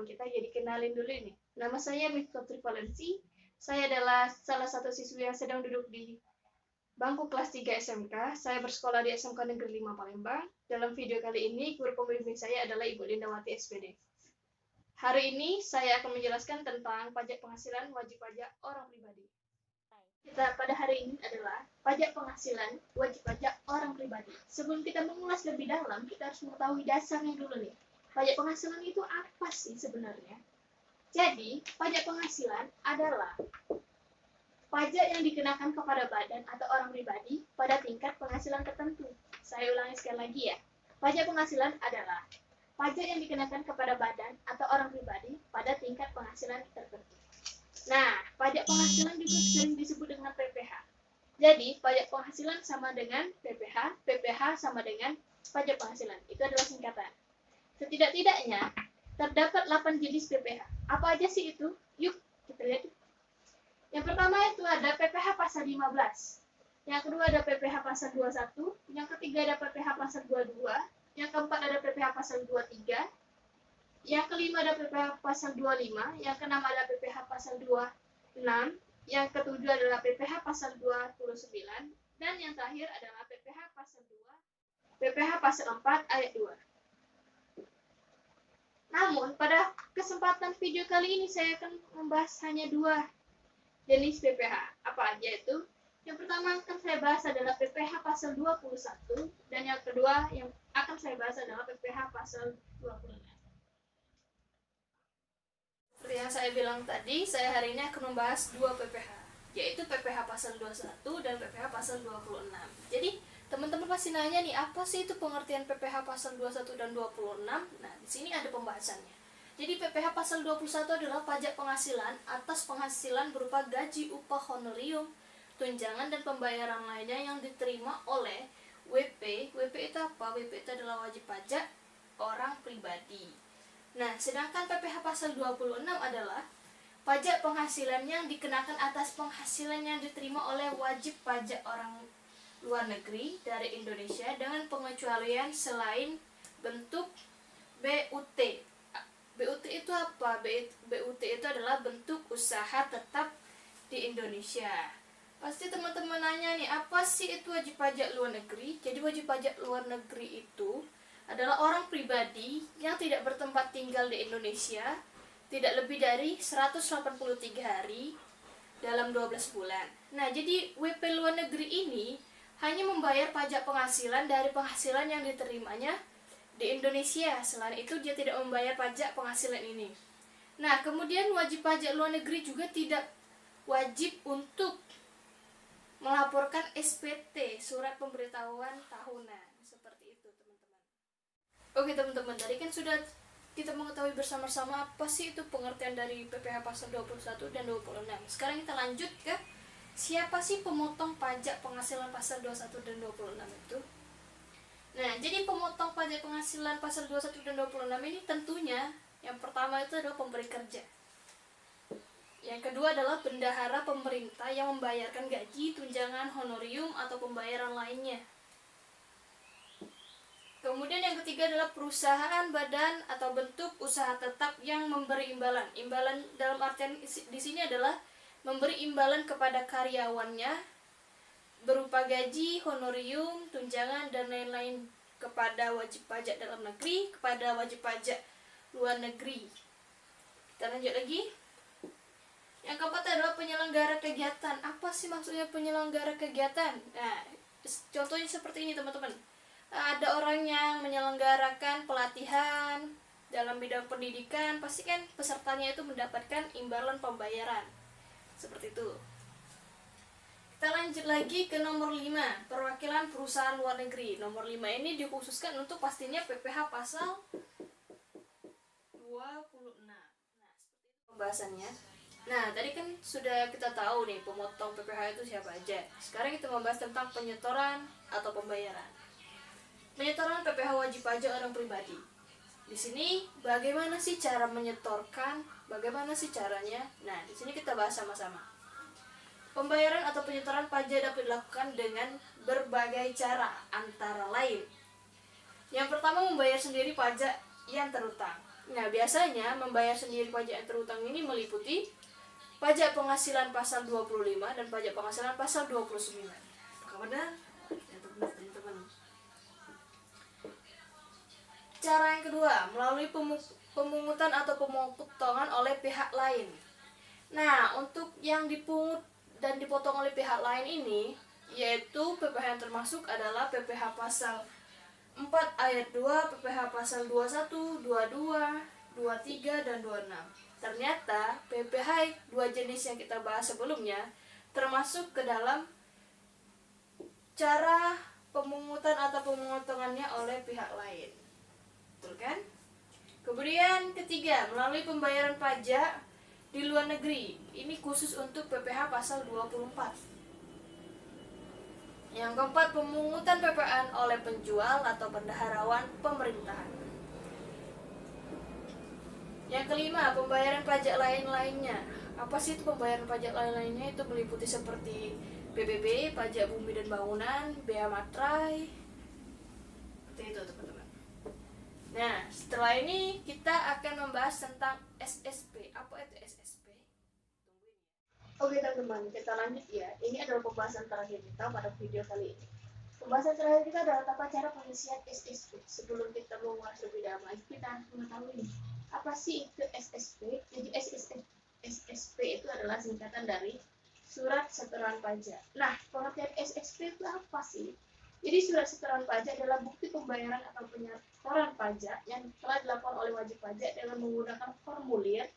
perkenalan kita, jadi kenalin dulu nih. Nama saya Miftah Trivalensi. Saya adalah salah satu siswi yang sedang duduk di bangku kelas 3 SMK. Saya bersekolah di SMK Negeri 5 Palembang. Dalam video kali ini, guru pembimbing saya adalah Ibu Lindawati SPD. Hari ini saya akan menjelaskan tentang pajak penghasilan wajib pajak orang pribadi. Kita pada hari ini adalah pajak penghasilan wajib pajak orang pribadi. Sebelum kita mengulas lebih dalam, kita harus mengetahui dasarnya dulu nih. Pajak penghasilan itu apa sih sebenarnya? Jadi, pajak penghasilan adalah pajak yang dikenakan kepada badan atau orang pribadi pada tingkat penghasilan tertentu. Saya ulangi sekali lagi ya. Pajak penghasilan adalah pajak yang dikenakan kepada badan atau orang pribadi pada tingkat penghasilan tertentu. Nah, pajak penghasilan juga sering disebut dengan PPh. Jadi, pajak penghasilan sama dengan PPh, PPh sama dengan pajak penghasilan. Itu adalah singkatan. Setidak-tidaknya, terdapat 8 jenis PPh. Apa aja sih itu? Yuk, kita lihat. Yang pertama itu ada PPh pasal 15. Yang kedua ada PPh pasal 21. Yang ketiga ada PPh pasal 22. Yang keempat ada PPh pasal 23. Yang kelima ada PPh pasal 25, yang keenam ada PPh pasal 26, yang ketujuh adalah PPh pasal 29, dan yang terakhir adalah PPh pasal 2, PPh pasal 4 ayat 2. Namun, pada kesempatan video kali ini saya akan membahas hanya 2 jenis PPh. Apa aja itu? Yang pertama akan saya bahas adalah PPh pasal 21, dan yang kedua yang akan saya bahas adalah PPh pasal 26. Seperti yang saya bilang tadi, saya hari ini akan membahas 2 PPh, yaitu PPh pasal 21 dan PPh pasal 26. Jadi, teman-teman pasti nanya nih, apa sih itu pengertian PPh pasal 21 dan 26? Nah, di sini ada pembahasannya. Jadi, PPh pasal 21 adalah pajak penghasilan atas penghasilan berupa gaji, upah, honorium, tunjangan, dan pembayaran lainnya yang diterima oleh WP. WP itu apa? WP itu adalah wajib pajak orang pribadi. Nah, sedangkan PPh pasal 26 adalah pajak penghasilan yang dikenakan atas penghasilan yang diterima oleh wajib pajak orang luar negeri dari Indonesia dengan pengecualian selain bentuk BUT. BUT itu apa? BUT itu adalah bentuk usaha tetap di Indonesia. Pasti teman-teman nanya nih, apa sih itu wajib pajak luar negeri? Jadi wajib pajak luar negeri itu adalah orang pribadi yang tidak bertempat tinggal di Indonesia tidak lebih dari 183 hari dalam 12 bulan. Nah, jadi WP luar negeri ini hanya membayar pajak penghasilan dari penghasilan yang diterimanya di Indonesia. Selain itu dia tidak membayar pajak penghasilan ini. Nah, kemudian wajib pajak luar negeri juga tidak wajib untuk melaporkan SPT, surat pemberitahuan tahunan. Seperti itu, teman-teman. Oke teman-teman, tadi kan sudah kita mengetahui bersama-sama apa sih itu pengertian dari PPh pasal 21 dan 26. Sekarang kita lanjut ke siapa sih pemotong pajak penghasilan pasal 21 dan 26 itu. Nah, jadi pemotong pajak penghasilan pasal 21 dan 26 ini tentunya yang pertama itu adalah pemberi kerja. Yang kedua adalah bendahara pemerintah yang membayarkan gaji, tunjangan, honorium, atau pembayaran lainnya. Kemudian yang ketiga adalah perusahaan, badan, atau bentuk usaha tetap yang memberi imbalan. Imbalan dalam artian di sini adalah memberi imbalan kepada karyawannya berupa gaji, honorium, tunjangan, dan lain-lain kepada wajib pajak dalam negeri, kepada wajib pajak luar negeri. Kita lanjut lagi. Yang keempat adalah penyelenggara kegiatan. Apa sih maksudnya penyelenggara kegiatan? Nah, contohnya seperti ini teman-teman. Ada orang yang menyelenggarakan pelatihan dalam bidang pendidikan, pasti kan pesertanya itu mendapatkan imbalan pembayaran. Seperti itu. Kita lanjut lagi ke nomor 5, perwakilan perusahaan luar negeri. Nomor 5 ini dikhususkan untuk pastinya PPh pasal 26. Nah, seperti itu pembahasannya. Nah, tadi kan sudah kita tahu nih pemotong PPh itu siapa aja. Sekarang kita membahas tentang penyetoran atau pembayaran. Penyetoran PPh wajib pajak orang pribadi. Di sini bagaimana sih cara menyetorkan? Bagaimana sih caranya? Nah, di sini kita bahas sama-sama. Pembayaran atau penyetoran pajak dapat dilakukan dengan berbagai cara, antara lain. Yang pertama, membayar sendiri pajak yang terutang. Nah, biasanya membayar sendiri pajak yang terhutang ini meliputi pajak penghasilan pasal 25 dan pajak penghasilan pasal 29. Apakah benar? Ya, teman-teman. Cara yang kedua, melalui pemungutan atau pemotongan oleh pihak lain. Nah, untuk yang dipungut dan dipotong oleh pihak lain ini, yaitu PPh yang termasuk adalah PPh pasal 4 ayat 2, PPh pasal 21, 22, 23, dan 26. Ternyata PPh dua jenis yang kita bahas sebelumnya termasuk ke dalam cara pemungutan atau pemotongannya oleh pihak lain. Betul kan? Kemudian ketiga, melalui pembayaran pajak di luar negeri. Ini khusus untuk PPh pasal 24. Yang keempat, pemungutan PPN oleh penjual atau bendaharawan pemerintahan. Yang kelima, pembayaran pajak lain-lainnya. Apa sih itu pembayaran pajak lain-lainnya? Itu meliputi seperti PBB, pajak bumi dan bangunan, bea materai. Seperti itu, teman-teman. Nah, setelah ini kita akan membahas tentang SSP. Apa itu SSP? Oke teman-teman, kita lanjut ya. Ini adalah pembahasan terakhir kita pada video kali ini. Pembahasan terakhir kita adalah tata cara pengisian SSP. Sebelum kita mengulas lebih dalam lagi, kita harus mengetahui nih, apa sih itu SSP? Jadi SSP itu adalah singkatan dari surat setoran pajak. Nah, pengertian SSP itu apa sih? Jadi surat setoran pajak adalah bukti pembayaran atau penyetoran pajak yang telah dilakukan oleh wajib pajak dengan menggunakan formulir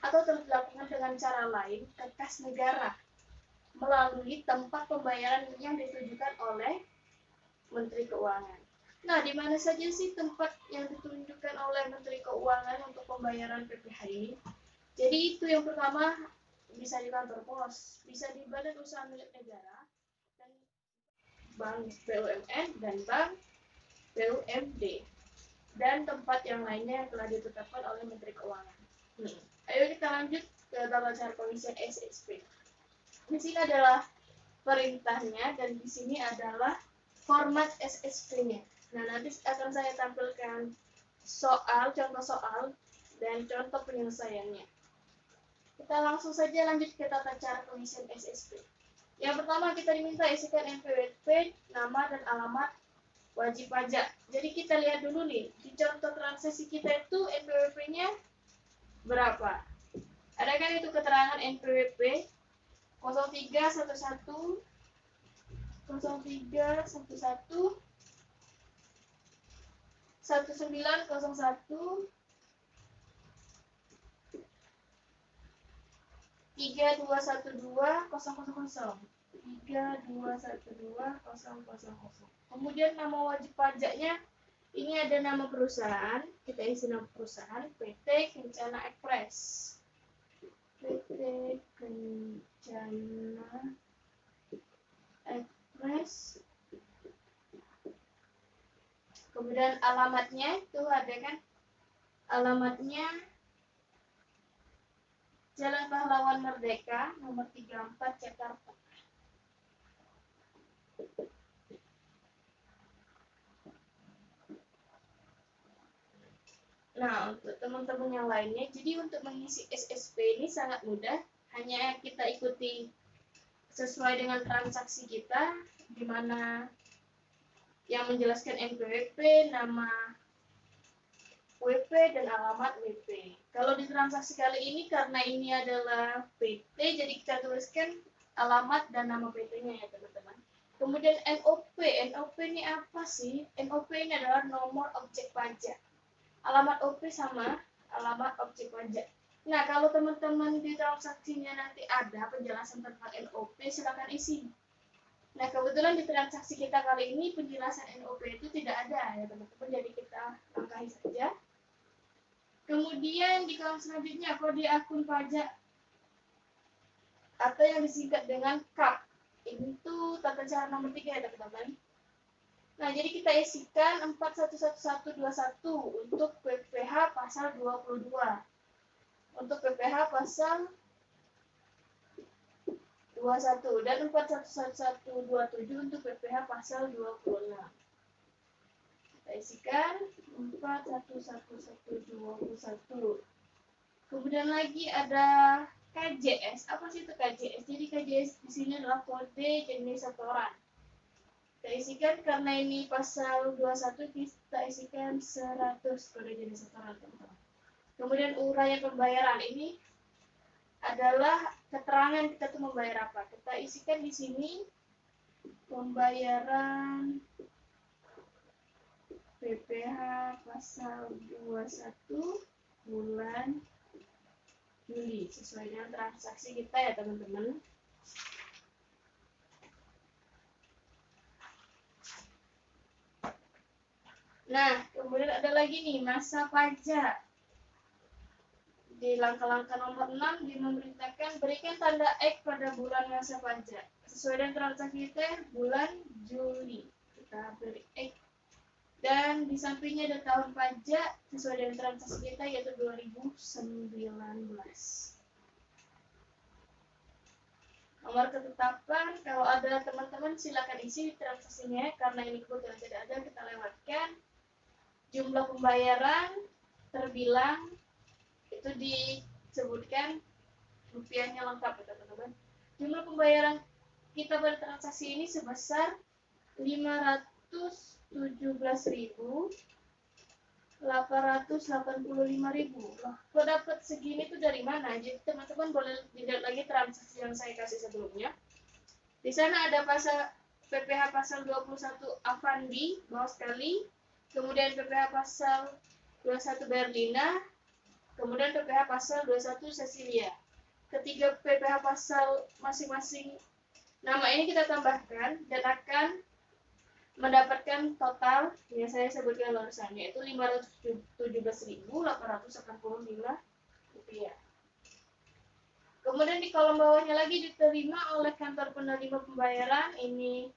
atau telah dilakukan dengan cara lain ke kas negara melalui tempat pembayaran yang ditujukan oleh Menteri Keuangan. Nah, di mana saja sih tempat yang ditunjukkan oleh Menteri Keuangan untuk pembayaran PPh ini? Jadi itu yang pertama, bisa di kantor pos, bisa di badan usaha milik negara, dan bank BUMN dan bank BUMD, dan tempat yang lainnya yang telah ditetapkan oleh Menteri Keuangan. Ayo kita lanjut ke tata cara pengisian SSP. Di sini adalah perintahnya dan di sini adalah format SSP-nya. Nah, nanti akan saya tampilkan contoh soal, dan contoh penyelesaiannya. Kita langsung saja lanjut ke tata cara pengisian SSP. Yang pertama, kita diminta isikan NPWP, nama dan alamat wajib pajak. Jadi kita lihat dulu nih, di contoh transaksi kita itu NPWP-nya berapa? Ada kan itu keterangan NPWP 0311 0311 1901 3212 000 3212 000. Kemudian nama wajib pajaknya ini ada nama perusahaan, kita isi nama perusahaan PT Kencana Express. PT Kencana Express. Kemudian alamatnya itu ada kan? Alamatnya Jalan Pahlawan Merdeka nomor 34 Jakarta. Nah, untuk teman-teman yang lainnya, jadi untuk mengisi SSP ini sangat mudah, hanya kita ikuti sesuai dengan transaksi kita, di mana yang menjelaskan NPWP, nama WP, dan alamat WP. Kalau di transaksi kali ini, karena ini adalah PT, jadi kita tuliskan alamat dan nama PT-nya ya teman-teman. Kemudian NOP. NOP ini apa sih? NOP ini adalah nomor objek pajak. Alamat OP sama alamat objek pajak. Nah, kalau teman-teman di transaksinya nanti ada penjelasan tentang NOP, silakan isi. Nah, kebetulan di transaksi kita kali ini penjelasan NOP itu tidak ada ya teman-teman, jadi kita langkahi saja. Kemudian di kolom selanjutnya kode akun pajak atau yang disingkat dengan KAP. Ini tuh tata cara nomor 3 ya teman-teman. Nah, jadi kita isikan 411121 untuk PPh pasal 22. Untuk PPh pasal 21 dan 411127 untuk PPh pasal 26. Kita isikan 41121. Kemudian lagi ada KJS. Apa sih itu KJS? Jadi KJS di sini adalah kode jenis setoran. Kita isikan karena ini pasal 21, kita isikan 100 kode jenis setoran, teman-teman. Kemudian uraian pembayaran ini adalah keterangan kita tuh membayar apa. Kita isikan di sini pembayaran PPh pasal 21 bulan Juli sesuai dengan transaksi kita ya, teman-teman. Nah, kemudian ada lagi nih masa pajak. Di langkah-langkah nomor 6 dimemerintahkan berikan tanda X pada bulan masa pajak. Sesuai dengan transaksi kita bulan Juli. Kita beri X. Dan di sampingnya ada tahun pajak sesuai dengan transaksi kita yaitu 2019. Nomor ketetapan, kalau ada teman-teman silakan isi transaksinya karena ini kebetulan tidak ada, kita lewatkan. Jumlah pembayaran terbilang itu disebutkan rupiahnya lengkap ya teman-teman. Jumlah pembayaran kita pada transaksi ini sebesar 517.885.000. Kok dapat segini tuh dari mana? Jadi teman-teman boleh lihat lagi transaksi yang saya kasih sebelumnya. Di sana ada pasal PPh pasal 21 Avandi, bawah sekali. Kemudian PPh pasal 21 Berlina. Kemudian PPh pasal 21 Cecilia. Ketiga PPh pasal masing-masing nama ini kita tambahkan dan akan mendapatkan total yang saya sebutkan barusan, yaitu Rp517.885. Kemudian di kolom bawahnya lagi diterima oleh kantor penerima pembayaran. Ini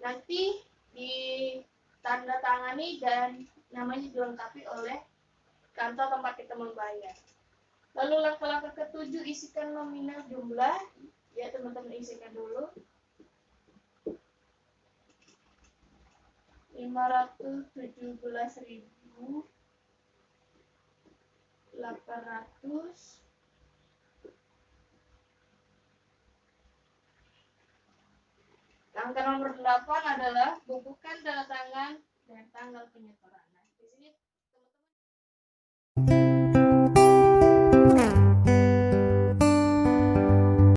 nanti ditandatangani dan namanya dilengkapi oleh kantor tempat kita membayar. Lalu langkah-langkah ketujuh, isikan nominal jumlah. Ya teman-teman isikan dulu. 517.800. Angka nomor 8 adalah bubukan tanda tangan dan tanggal penyetoran.